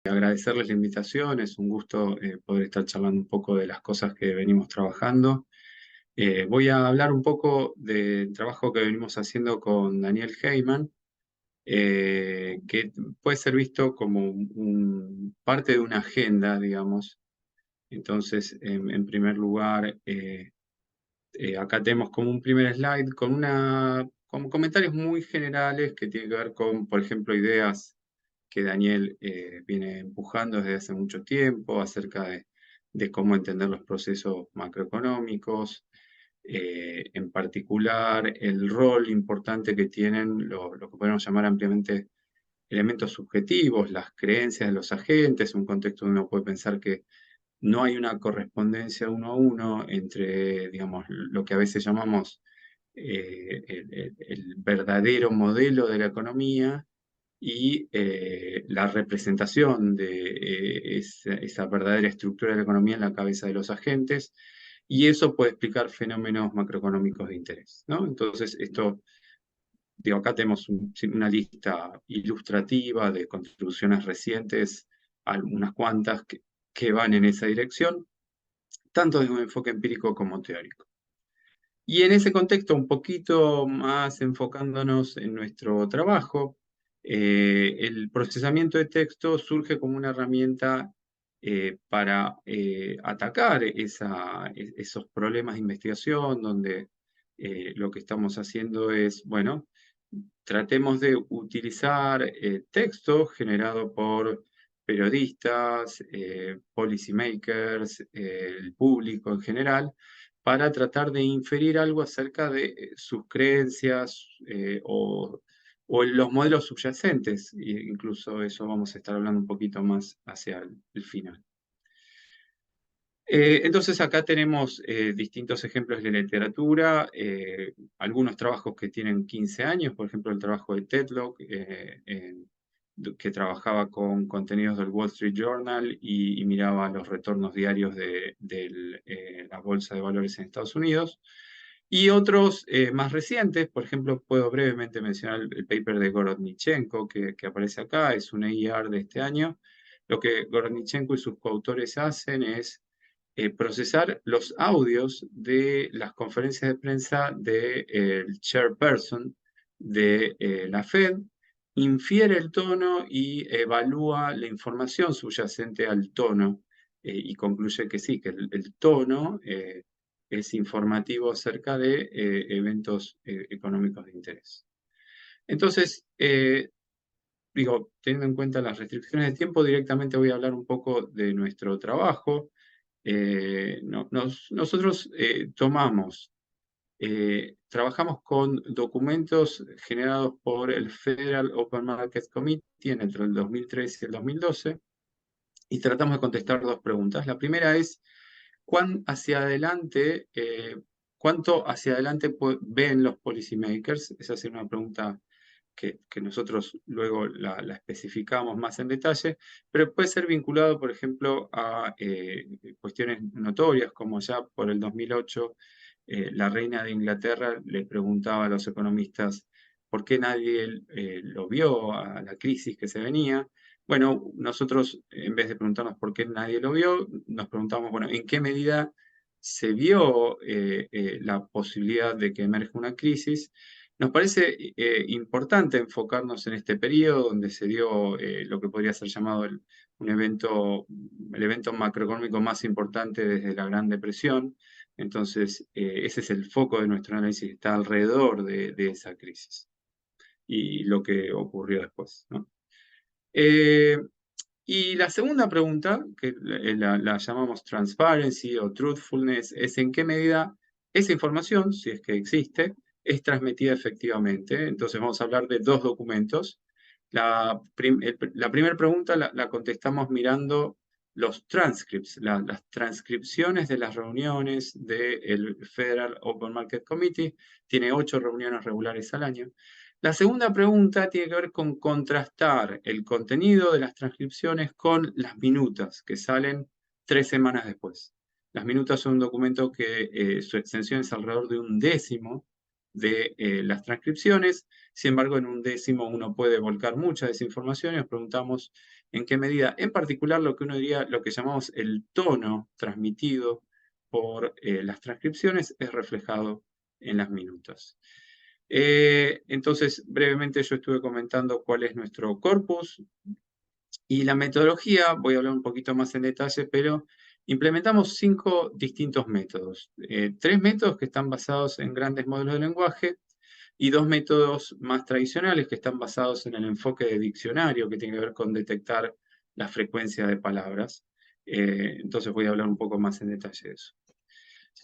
Agradecerles la invitación, es un gusto poder estar charlando un poco de las cosas que venimos trabajando. Voy a hablar un poco del trabajo que venimos haciendo con Daniel Heyman, que puede ser visto como parte de una agenda, digamos. Entonces, en primer lugar, acá tenemos como un primer slide con comentarios muy generales que tienen que ver con, por ejemplo, ideas que Daniel viene empujando desde hace mucho tiempo acerca de cómo entender los procesos macroeconómicos, en particular el rol importante que tienen lo que podemos llamar ampliamente elementos subjetivos, las creencias de los agentes, un contexto donde uno puede pensar que no hay una correspondencia uno a uno entre, digamos, lo que a veces llamamos el verdadero modelo de la economía y la representación de esa verdadera estructura de la economía en la cabeza de los agentes, y eso puede explicar fenómenos macroeconómicos de interés, ¿no? Entonces, esto, digo, acá tenemos una lista ilustrativa de contribuciones recientes, algunas cuantas que van en esa dirección, tanto desde un enfoque empírico como teórico. Y en ese contexto, un poquito más enfocándonos en nuestro trabajo, el procesamiento de texto surge como una herramienta para atacar esos problemas de investigación, donde lo que estamos haciendo es, bueno, tratemos de utilizar texto generado por periodistas, policy makers, el público en general, para tratar de inferir algo acerca de sus creencias o los modelos subyacentes. E incluso eso vamos a estar hablando un poquito más hacia el final. Entonces acá tenemos distintos ejemplos de literatura, algunos trabajos que tienen 15 años, por ejemplo el trabajo de Tetlock, que trabajaba con contenidos del Wall Street Journal y miraba los retornos diarios de la Bolsa de Valores en Estados Unidos. Y otros más recientes, por ejemplo, puedo brevemente mencionar el paper de Gorodnichenko que aparece acá, es un EIR de este año. Lo que Gorodnichenko y sus coautores hacen es procesar los audios de las conferencias de prensa del chairperson de la Fed, infiere el tono y evalúa la información subyacente al tono y concluye que sí, que el tono es informativo acerca de eventos económicos de interés. Entonces, digo, teniendo en cuenta las restricciones de tiempo, directamente voy a hablar un poco de nuestro trabajo. Nosotros trabajamos con documentos generados por el Federal Open Market Committee entre el 2013 y el 2012 y tratamos de contestar dos preguntas. La primera es, ¿cuánto hacia adelante ven los policymakers? Esa es una pregunta que nosotros luego la especificamos más en detalle, pero puede ser vinculado, por ejemplo, a cuestiones notorias, como ya por el 2008, la reina de Inglaterra le preguntaba a los economistas por qué nadie lo vio a la crisis que se venía. Bueno, nosotros, en vez de preguntarnos por qué nadie lo vio, nos preguntamos, bueno, ¿en qué medida se vio la posibilidad de que emerja una crisis? Nos parece importante enfocarnos en este periodo donde se dio lo que podría ser llamado el evento macroeconómico más importante desde la Gran Depresión. Entonces, ese es el foco de nuestro análisis, está alrededor de esa crisis y lo que ocurrió después, ¿no? Eh, y la segunda pregunta, que la llamamos transparency o truthfulness, es en qué medida esa información, si es que existe, es transmitida efectivamente. Entonces vamos a hablar de dos documentos. La primera pregunta la contestamos mirando los transcripts, las transcripciones de las reuniones del Federal Open Market Committee. Tiene 8 reuniones regulares al año. La segunda pregunta tiene que ver con contrastar el contenido de las transcripciones con las minutas que salen 3 semanas después. Las minutas son un documento que su extensión es alrededor de 1/10 de las transcripciones. Sin embargo, en 1/10 uno puede volcar mucha desinformación y nos preguntamos en qué medida, en particular lo que uno diría, lo que llamamos el tono transmitido por las transcripciones es reflejado en las minutas. Entonces, brevemente yo estuve comentando cuál es nuestro corpus y la metodología, voy a hablar un poquito más en detalle, pero implementamos 5 distintos métodos. 3 métodos que están basados en grandes modelos de lenguaje y 2 métodos más tradicionales que están basados en el enfoque de diccionario, que tiene que ver con detectar la frecuencia de palabras. Entonces voy a hablar un poco más en detalle de eso.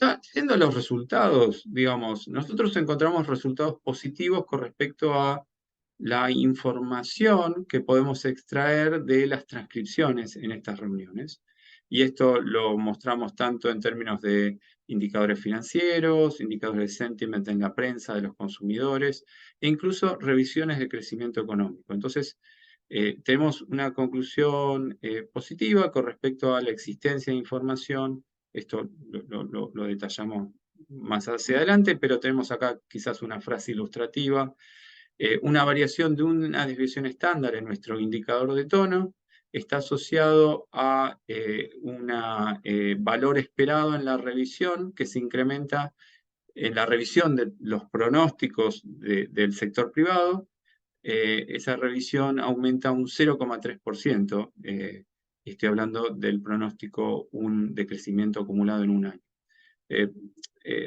Ya yendo a los resultados, digamos, nosotros encontramos resultados positivos con respecto a la información que podemos extraer de las transcripciones en estas reuniones. Y esto lo mostramos tanto en términos de indicadores financieros, indicadores de sentiment en la prensa de los consumidores, e incluso revisiones de crecimiento económico. Entonces, tenemos una conclusión positiva con respecto a la existencia de información. Esto lo detallamos más hacia adelante, pero tenemos acá quizás una frase ilustrativa. Una variación de una desviación estándar en nuestro indicador de tono está asociado a un valor esperado en la revisión que se incrementa en la revisión de los pronósticos del sector privado. Esa revisión aumenta un 0,3%. Estoy hablando del pronóstico de crecimiento acumulado en un año.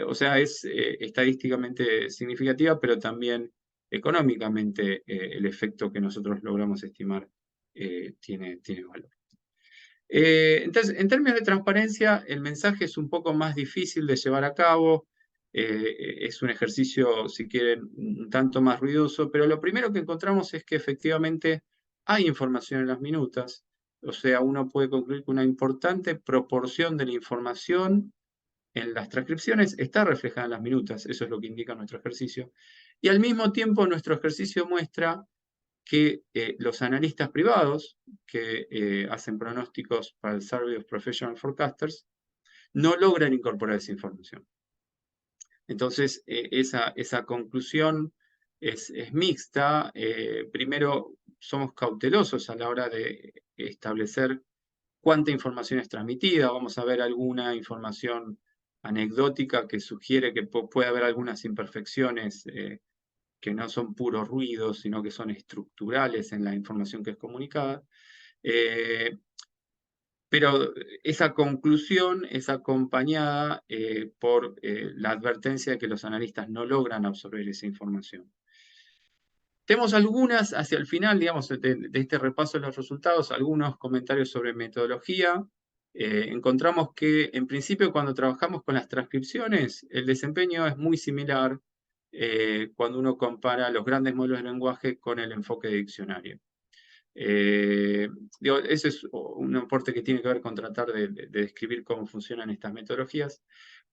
O sea, es estadísticamente significativa, pero también económicamente el efecto que nosotros logramos estimar tiene valor. Entonces, en términos de transparencia, el mensaje es un poco más difícil de llevar a cabo. Es un ejercicio, si quieren, un tanto más ruidoso, pero lo primero que encontramos es que efectivamente hay información en las minutas. O sea, uno puede concluir que una importante proporción de la información en las transcripciones está reflejada en las minutas, eso es lo que indica nuestro ejercicio. Y al mismo tiempo nuestro ejercicio muestra que los analistas privados que hacen pronósticos para el Survey of Professional Forecasters no logran incorporar esa información. Entonces, esa conclusión es mixta. Primero, somos cautelosos a la hora de establecer cuánta información es transmitida. Vamos a ver alguna información anecdótica que sugiere que puede haber algunas imperfecciones que no son puros ruidos, sino que son estructurales en la información que es comunicada. Pero esa conclusión es acompañada por la advertencia de que los analistas no logran absorber esa información. Tenemos algunas, hacia el final, digamos, de este repaso de los resultados, algunos comentarios sobre metodología. Encontramos que, en principio, cuando trabajamos con las transcripciones, el desempeño es muy similar cuando uno compara los grandes modelos de lenguaje con el enfoque de diccionario. Ese es un aporte que tiene que ver con tratar de describir cómo funcionan estas metodologías.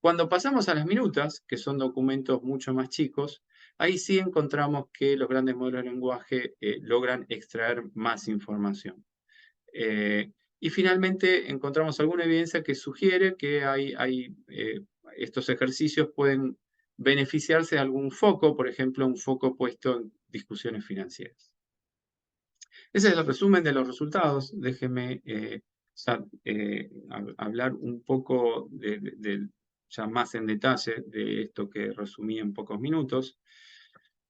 Cuando pasamos a las minutas, que son documentos mucho más chicos, ahí sí encontramos que los grandes modelos de lenguaje logran extraer más información. Y finalmente encontramos alguna evidencia que sugiere que estos ejercicios pueden beneficiarse de algún foco, por ejemplo, un foco puesto en discusiones financieras. Ese es el resumen de los resultados. Déjenme hablar un poco ya más en detalle de esto que resumí en pocos minutos.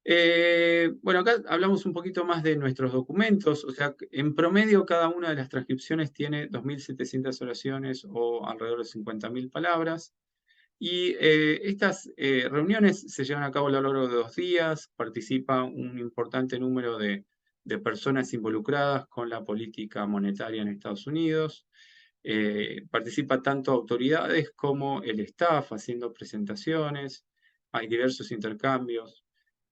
Bueno, acá hablamos un poquito más de nuestros documentos. O sea, en promedio cada una de las transcripciones tiene 2.700 oraciones o alrededor de 50.000 palabras. Y estas reuniones se llevan a cabo a lo largo de 2 días. Participa un importante número de personas involucradas con la política monetaria en Estados Unidos. Participa tanto autoridades como el staff haciendo presentaciones. Hay diversos intercambios.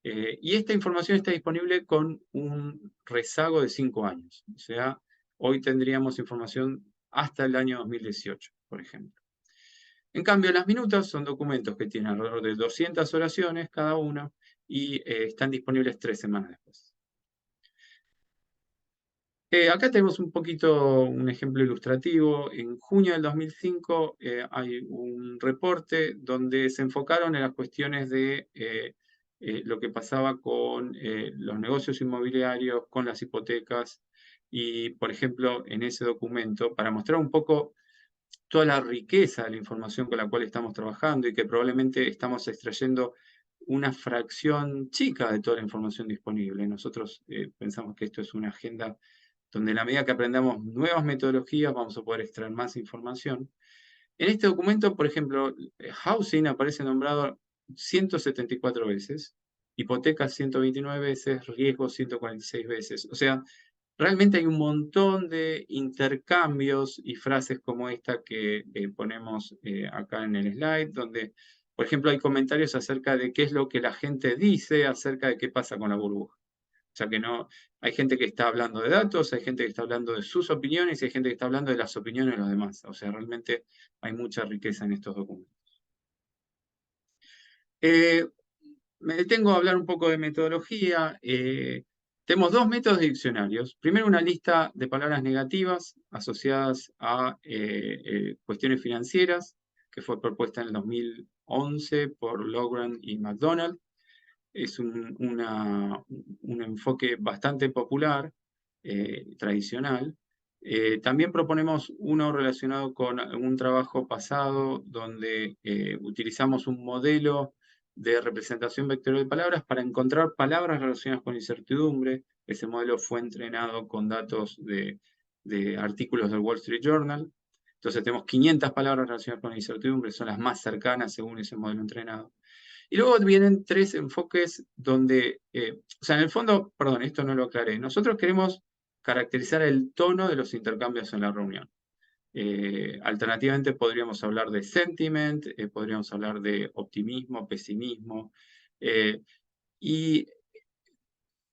Y esta información está disponible con un rezago de 5 años. O sea, hoy tendríamos información hasta el año 2018, por ejemplo. En cambio, las minutas son documentos que tienen alrededor de 200 oraciones cada uno y están disponibles 3 semanas después. Acá tenemos un poquito un ejemplo ilustrativo. En junio del 2005 hay un reporte donde se enfocaron en las cuestiones de lo que pasaba con los negocios inmobiliarios, con las hipotecas Y, por ejemplo, en ese documento, para mostrar un poco toda la riqueza de la información con la cual estamos trabajando y que probablemente estamos extrayendo una fracción chica de toda la información disponible. Nosotros pensamos que esto es una agenda donde a la medida que aprendamos nuevas metodologías vamos a poder extraer más información. En este documento, por ejemplo, housing aparece nombrado 174 veces, hipoteca 129 veces, riesgo 146 veces. O sea, realmente hay un montón de intercambios y frases como esta que ponemos acá en el slide, donde, por ejemplo, hay comentarios acerca de qué es lo que la gente dice acerca de qué pasa con la burbuja. O sea que no, hay gente que está hablando de datos, hay gente que está hablando de sus opiniones y hay gente que está hablando de las opiniones de los demás. O sea, realmente hay mucha riqueza en estos documentos. Eh, Me detengo a hablar un poco de metodología. Tenemos dos métodos de diccionarios. Primero, una lista de palabras negativas asociadas a cuestiones financieras, que fue propuesta en el 2011 por Logran y McDonald. Es un enfoque bastante popular, tradicional. También proponemos uno relacionado con un trabajo pasado donde utilizamos un modelo de representación vectorial de palabras para encontrar palabras relacionadas con incertidumbre. Ese modelo fue entrenado con datos de artículos del Wall Street Journal. Entonces tenemos 500 palabras relacionadas con incertidumbre, son las más cercanas según ese modelo entrenado. Y luego vienen tres enfoques donde, o sea, en el fondo, perdón, esto no lo aclaré, nosotros queremos caracterizar el tono de los intercambios en la reunión. Alternativamente podríamos hablar de sentiment, podríamos hablar de optimismo, pesimismo, y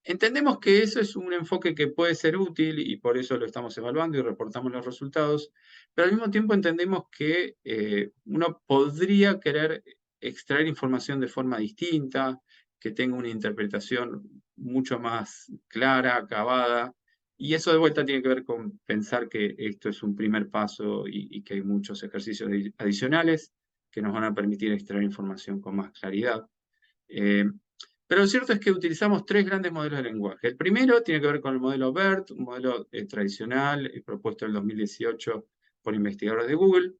entendemos que eso es un enfoque que puede ser útil y por eso lo estamos evaluando y reportamos los resultados, pero al mismo tiempo entendemos que uno podría querer extraer información de forma distinta, que tenga una interpretación mucho más clara, acabada, y eso de vuelta tiene que ver con pensar que esto es un primer paso y que hay muchos ejercicios adicionales que nos van a permitir extraer información con más claridad. Eh, pero lo cierto es que utilizamos tres grandes modelos de lenguaje. El primero tiene que ver con el modelo BERT, un modelo tradicional propuesto en el 2018 por investigadores de Google.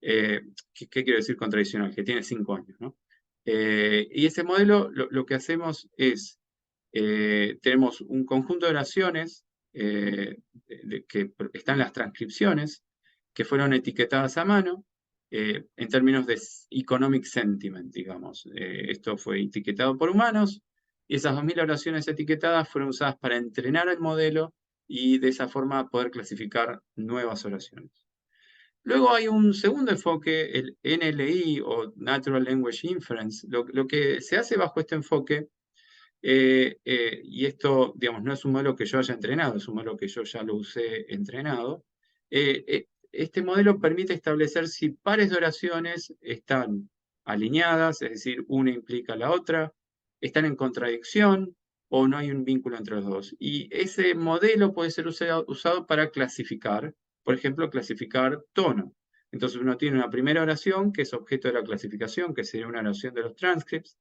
¿Qué quiero decir con tradicional? Que tiene 5 años, ¿no? Y ese modelo lo que hacemos es, tenemos un conjunto de oraciones que están en las transcripciones, que fueron etiquetadas a mano, en términos de economic sentiment, digamos. Esto fue etiquetado por humanos y esas 2000 oraciones etiquetadas fueron usadas para entrenar el modelo y de esa forma poder clasificar nuevas oraciones. Luego hay un segundo enfoque, el NLI o Natural Language Inference. Lo que se hace bajo este enfoque, y esto, digamos, no es un modelo que yo haya entrenado, es un modelo que yo ya lo usé entrenado. Este modelo permite establecer si pares de oraciones están alineadas, es decir, una implica la otra, están en contradicción o no hay un vínculo entre los dos. Y ese modelo puede ser usado para clasificar, por ejemplo, clasificar tono. Entonces uno tiene una primera oración que es objeto de la clasificación, que sería una oración de los transcripts,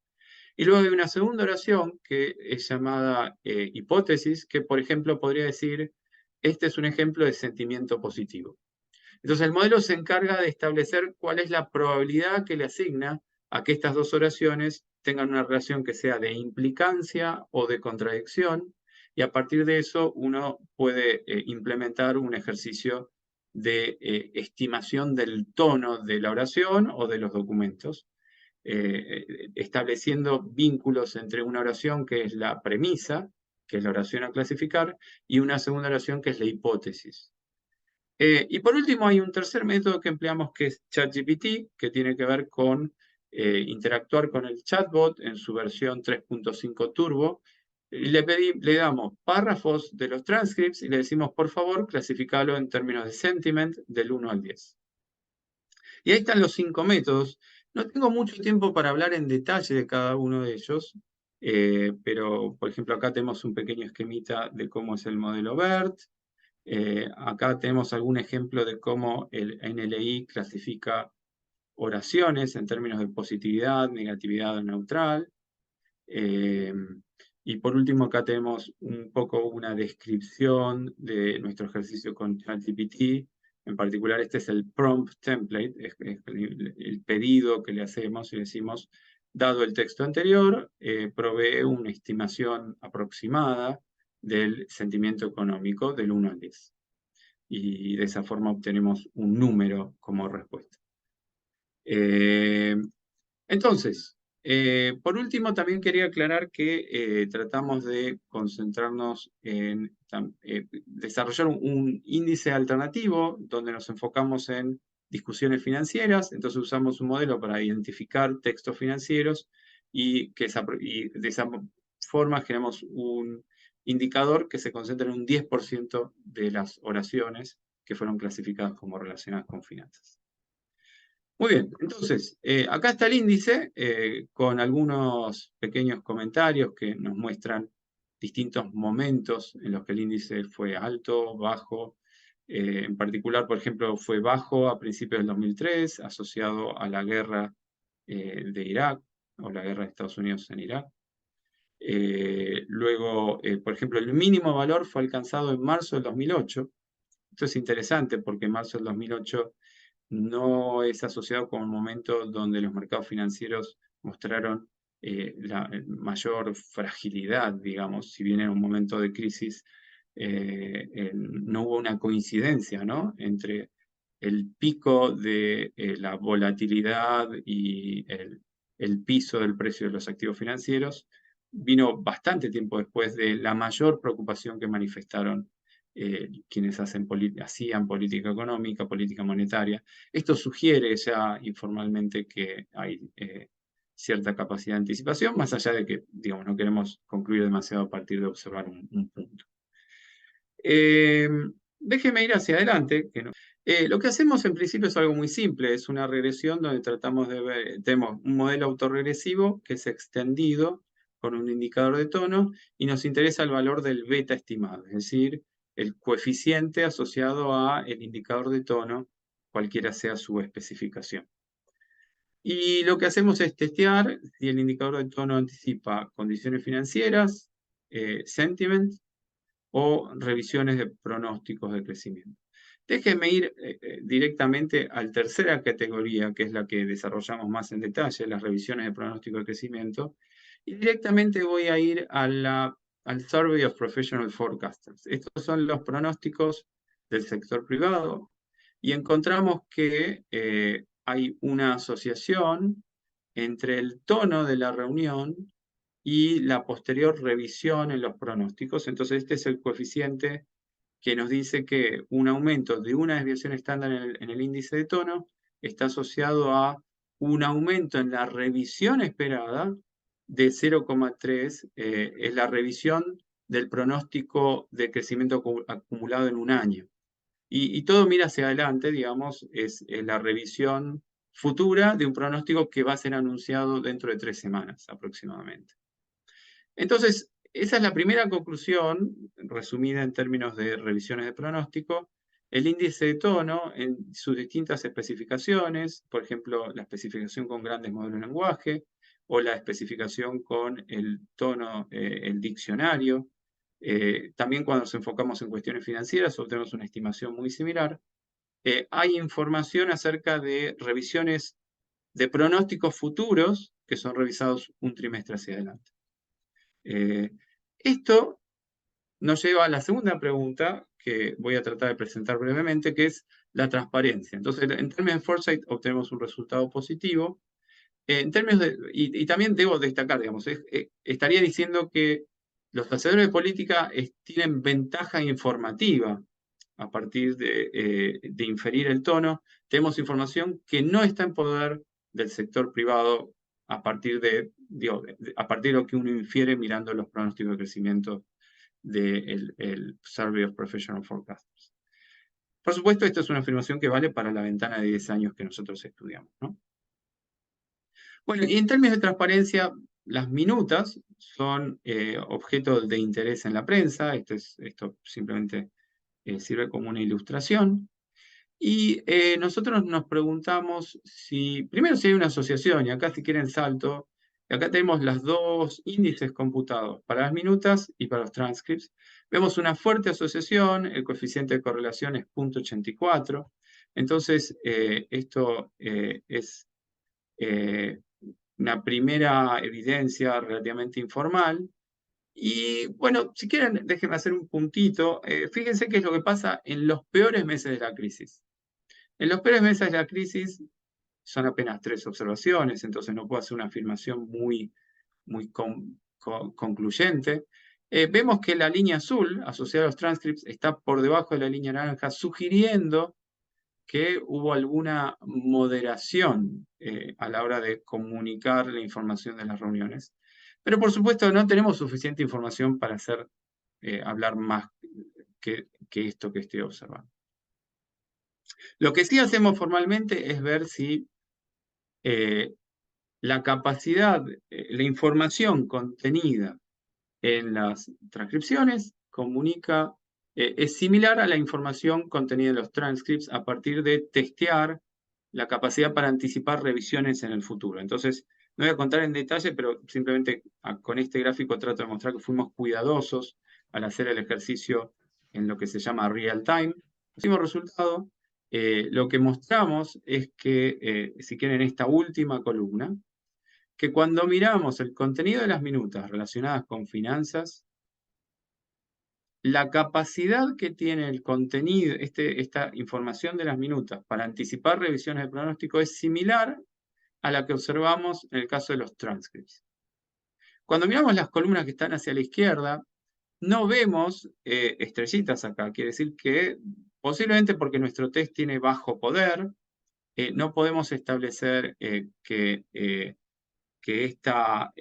y luego hay una segunda oración que es llamada hipótesis, que por ejemplo podría decir, este es un ejemplo de sentimiento positivo. Entonces el modelo se encarga de establecer cuál es la probabilidad que le asigna a que estas dos oraciones tengan una relación que sea de implicancia o de contradicción, y a partir de eso uno puede implementar un ejercicio de estimación del tono de la oración o de los documentos, estableciendo vínculos entre una oración que es la premisa, que es la oración a clasificar, y una segunda oración que es la hipótesis. Y por último hay un tercer método que empleamos que es ChatGPT, que tiene que ver con interactuar con el chatbot en su versión 3.5 Turbo. Y le damos párrafos de los transcripts y le decimos, por favor, clasificalo en términos de sentiment del 1 al 10. Y ahí están los 5 métodos. No tengo mucho tiempo para hablar en detalle de cada uno de ellos, pero por ejemplo acá tenemos un pequeño esquemita de cómo es el modelo BERT. Acá tenemos algún ejemplo de cómo el NLI clasifica oraciones en términos de positividad, negatividad o neutral. Y por último, acá tenemos un poco una descripción de nuestro ejercicio con ChatGPT. En particular, este es el prompt template, es el pedido que le hacemos y decimos, dado el texto anterior, provee una estimación aproximada del sentimiento económico del 1 al 10. Y de esa forma obtenemos un número como respuesta. Entonces, por último, también quería aclarar que tratamos de concentrarnos en desarrollar un índice alternativo donde nos enfocamos en discusiones financieras. Entonces usamos un modelo para identificar textos financieros y de esa forma generamos un indicador que se concentra en un 10% de las oraciones que fueron clasificadas como relacionadas con finanzas. Muy bien, entonces, acá está el índice con algunos pequeños comentarios que nos muestran distintos momentos en los que el índice fue alto, bajo. En particular, por ejemplo, fue bajo a principios del 2003, asociado a la guerra de Irak, o la guerra de Estados Unidos en Irak. Luego, por ejemplo, el mínimo valor fue alcanzado en marzo del 2008. Esto es interesante porque en marzo del 2008 no es asociado con un momento donde los mercados financieros mostraron la mayor fragilidad, digamos, si bien en un momento de crisis no hubo una coincidencia, ¿no?, entre el pico de la volatilidad y el piso del precio de los activos financieros, vino bastante tiempo después de la mayor preocupación que manifestaron quienes hacían política económica, política monetaria. Esto sugiere ya informalmente que hay cierta capacidad de anticipación, más allá de que, digamos, no queremos concluir demasiado a partir de observar un punto. Déjeme ir hacia adelante. Lo que hacemos en principio es algo muy simple, es una regresión donde tratamos de ver, tenemos un modelo autorregresivo que es extendido con un indicador de tono y nos interesa el valor del beta estimado, es decir, el coeficiente asociado a el indicador de tono, cualquiera sea su especificación. Y lo que hacemos es testear si el indicador de tono anticipa condiciones financieras, sentiment, o revisiones de pronósticos de crecimiento. Déjenme ir directamente a la tercera categoría, que es la que desarrollamos más en detalle, las revisiones de pronóstico de crecimiento, y directamente voy a ir al Survey of Professional Forecasters. Estos son los pronósticos del sector privado, y encontramos que hay una asociación entre el tono de la reunión y la posterior revisión en los pronósticos. Entonces, este es el coeficiente que nos dice que un aumento de una desviación estándar en el índice de tono está asociado a un aumento en la revisión esperada de 0,3, es la revisión del pronóstico de crecimiento acumulado en un año. Y todo mira hacia adelante, digamos, es la revisión futura de un pronóstico que va a ser anunciado dentro de 3 semanas aproximadamente. Entonces, esa es la primera conclusión, resumida en términos de revisiones de pronóstico. El índice de tono en sus distintas especificaciones, por ejemplo, la especificación con grandes modelos de lenguaje, o la especificación con el tono, el diccionario. También cuando nos enfocamos en cuestiones financieras, obtenemos una estimación muy similar. Hay información acerca de revisiones de pronósticos futuros que son revisados un trimestre hacia adelante. Esto nos lleva a la segunda pregunta que voy a tratar de presentar brevemente, que es la transparencia. Entonces, en términos de foresight obtenemos un resultado positivo. En términos y también debo destacar, digamos, estaría diciendo que los hacedores de política tienen ventaja informativa a partir de inferir el tono. Tenemos información que no está en poder del sector privado a partir de lo que uno infiere mirando los pronósticos de crecimiento del Survey of Professional Forecasters. Por supuesto, esto es una afirmación que vale para la ventana de 10 años que nosotros estudiamos, ¿no? Bueno, y en términos de transparencia, las minutas son objeto de interés en la prensa. Esto simplemente sirve como una ilustración. Y nosotros nos preguntamos primero si hay una asociación, y acá si quieren salto, Y acá tenemos los dos índices computados, para las minutas y para los transcripts. Vemos una fuerte asociación, el coeficiente de correlación es 0.84. Entonces, esto es una primera evidencia relativamente informal. Y bueno, si quieren, déjenme hacer un puntito. Fíjense qué es lo que pasa en los peores meses de la crisis. En los peores meses de la crisis son apenas 3 observaciones, entonces no puedo hacer una afirmación muy concluyente. Vemos que la línea azul asociada a los transcripts está por debajo de la línea naranja, sugiriendo que hubo alguna moderación a la hora de comunicar la información de las reuniones. Pero por supuesto no tenemos suficiente información para hablar más que esto que estoy observando. Lo que sí hacemos formalmente es ver si la capacidad, la información contenida en las transcripciones es similar a la información contenida en los transcripts a partir de testear la capacidad para anticipar revisiones en el futuro. Entonces, no voy a contar en detalle, pero simplemente con este gráfico trato de mostrar que fuimos cuidadosos al hacer el ejercicio en lo que se llama real time. Pusimos resultado. Lo que mostramos es que, si quieren, esta última columna, que cuando miramos el contenido de las minutas relacionadas con finanzas, la capacidad que tiene el contenido, esta información de las minutas para anticipar revisiones de pronóstico es similar a la que observamos en el caso de los transcripts. Cuando miramos las columnas que están hacia la izquierda, no vemos estrellitas acá, quiere decir que posiblemente porque nuestro test tiene bajo poder, no podemos establecer que esta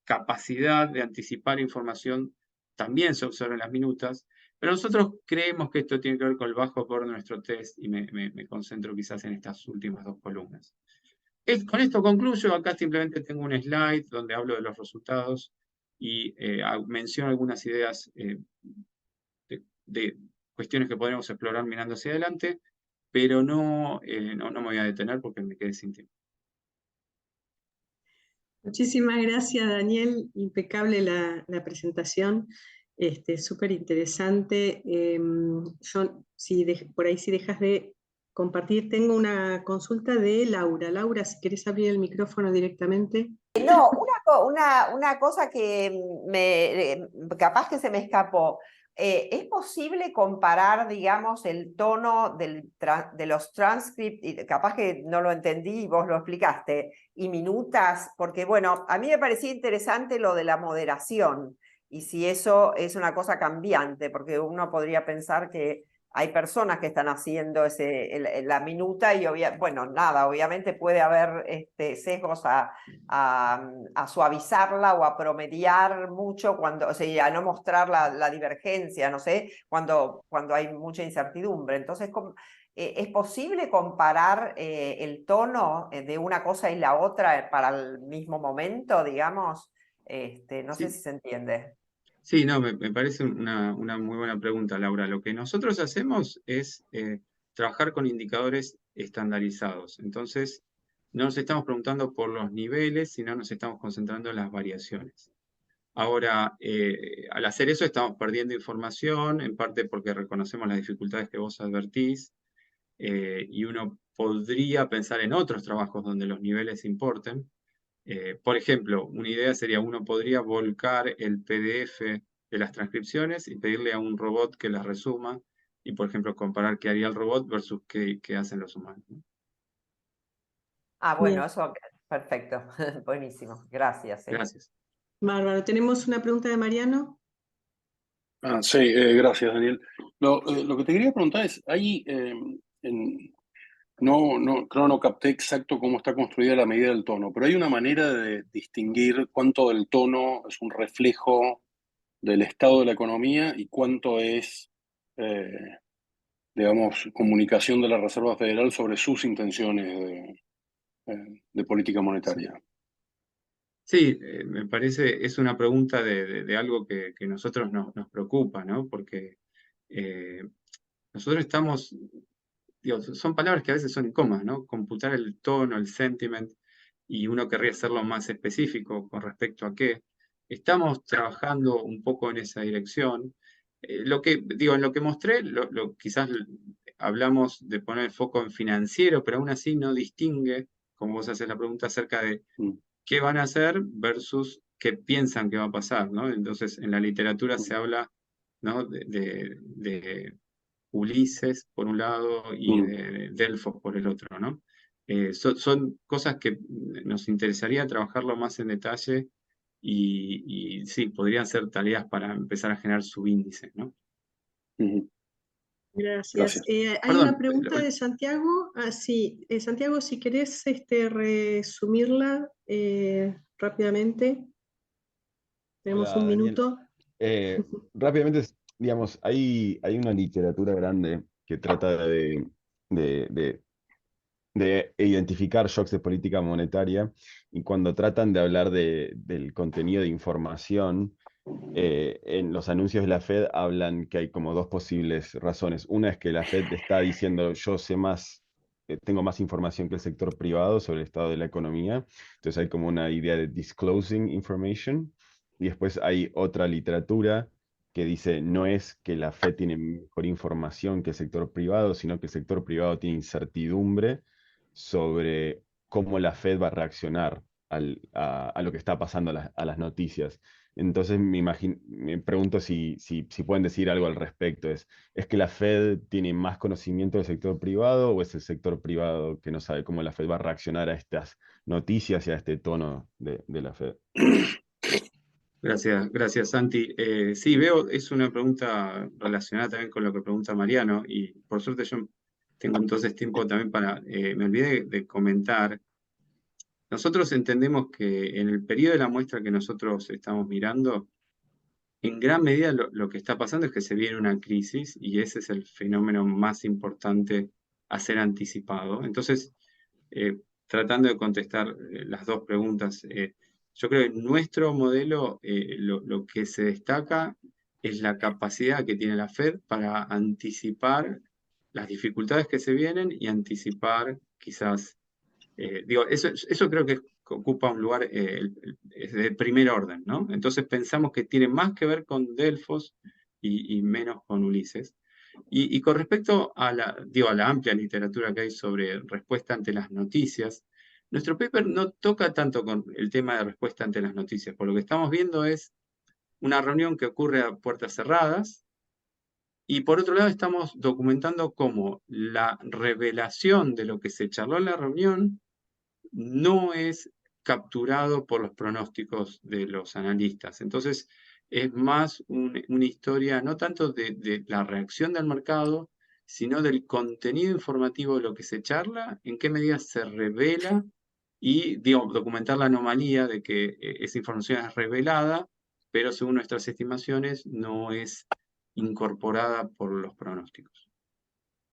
capacidad de anticipar información también se observa en las minutas, pero nosotros creemos que esto tiene que ver con el bajo poder de nuestro test y me concentro quizás en estas últimas dos columnas. Con esto concluyo. Acá simplemente tengo un slide donde hablo de los resultados y menciono algunas ideas de cuestiones que podremos explorar mirando hacia adelante, pero no me voy a detener porque me quedé sin tiempo. Muchísimas gracias, Daniel. Impecable la presentación, súper interesante. Yo, por ahí si dejas de compartir, tengo una consulta de Laura. Laura, si querés abrir el micrófono directamente. No, una cosa que capaz que se me escapó. ¿Es posible comparar, digamos, el tono de los transcripts, y capaz que no lo entendí y vos lo explicaste, y minutas? Porque, bueno, a mí me parecía interesante lo de la moderación, y si eso es una cosa cambiante, porque uno podría pensar que hay personas que están haciendo la minuta y, bueno, nada, obviamente puede haber sesgos a suavizarla o a promediar mucho, o sea, a no mostrar la divergencia, no sé, cuando hay mucha incertidumbre. Entonces, ¿es posible comparar el tono de una cosa y la otra para el mismo momento, digamos? No sé si se entiende. Sí, no, me parece una muy buena pregunta, Laura. Lo que nosotros hacemos es trabajar con indicadores estandarizados. Entonces, no nos estamos preguntando por los niveles, sino nos estamos concentrando en las variaciones. Ahora, al hacer eso estamos perdiendo información, en parte porque reconocemos las dificultades que vos advertís, y uno podría pensar en otros trabajos donde los niveles importen. Por ejemplo, una idea sería, uno podría volcar el PDF de las transcripciones y pedirle a un robot que las resuma y, por ejemplo, comparar qué haría el robot versus qué hacen los humanos, ¿no? Ah, bueno, Bien. eso, perfecto, buenísimo, gracias. Gracias. Bárbaro. ¿Tenemos una pregunta de Mariano? Sí, gracias, Daniel. Lo que te quería preguntar es, creo no capté exacto cómo está construida la medida del tono, pero hay una manera de distinguir cuánto del tono es un reflejo del estado de la economía y cuánto es, digamos, comunicación de la Reserva Federal sobre sus intenciones de política monetaria. Sí, me parece, es una pregunta de algo que nosotros nos preocupa, ¿no? Porque nosotros estamos, digo, son palabras que a veces son incómodas, ¿no? Computar el tono, el sentiment. y uno querría hacerlo más específico con respecto a qué. Estamos trabajando un poco en esa dirección. Lo que, digo, en lo que mostré, quizás hablamos de poner el foco en financiero, pero aún así no distingue, como vos haces la pregunta acerca de qué van a hacer versus qué piensan que va a pasar, ¿no? Entonces, en la literatura se habla, ¿no? de Ulises por un lado y de Delfos por el otro, ¿no? Son cosas que nos interesaría trabajarlo más en detalle y sí, podrían ser tareas para empezar a generar subíndices, ¿no? Gracias. Gracias. Hay una Perdón, pregunta de Santiago. Sí, Santiago, si querés resumirla rápidamente. Tenemos Hola, un Daniel. minuto. Rápidamente, digamos, hay una literatura grande que trata de, de identificar shocks de política monetaria y cuando tratan de hablar del contenido de información, en los anuncios de la Fed hablan que hay como dos posibles razones. Una es que la Fed está diciendo yo sé más, tengo más información que el sector privado sobre el estado de la economía. Entonces hay como una idea de disclosing information. Y después hay otra literatura que dice no es que la Fed tiene mejor información que el sector privado, sino que el sector privado tiene incertidumbre sobre cómo la Fed va a reaccionar a lo que está pasando a las noticias. Entonces me pregunto si pueden decir algo al respecto. ¿Es que la Fed tiene más conocimiento del sector privado o es el sector privado que no sabe cómo la Fed va a reaccionar a estas noticias y a este tono de la Fed? Gracias Santi. Sí, veo, es una pregunta relacionada también con lo que pregunta Mariano y por suerte yo tengo entonces tiempo también para, me olvidé de comentar. Nosotros entendemos que en el periodo de la muestra que nosotros estamos mirando, en gran medida lo que está pasando es que se viene una crisis y ese es el fenómeno más importante a ser anticipado. Entonces, tratando de contestar las dos preguntas, yo creo que en nuestro modelo lo que se destaca es la capacidad que tiene la Fed para anticipar las dificultades que se vienen y anticipar quizás digo, eso creo que ocupa un lugar es de primer orden, ¿no? Entonces pensamos que tiene más que ver con Delfos y menos con Ulises. Y con respecto a digo, a la amplia literatura que hay sobre respuesta ante las noticias, nuestro paper no toca tanto con el tema de respuesta ante las noticias. Por lo que estamos viendo es una reunión que ocurre a puertas cerradas, y por otro lado estamos documentando cómo la revelación de lo que se charló en la reunión no es capturado por los pronósticos de los analistas. Entonces, es más una historia no tanto de la reacción del mercado, sino del contenido informativo de lo que se charla, en qué medida se revela y, digamos, documentar la anomalía de que esa información es revelada, pero según nuestras estimaciones no es incorporada por los pronósticos.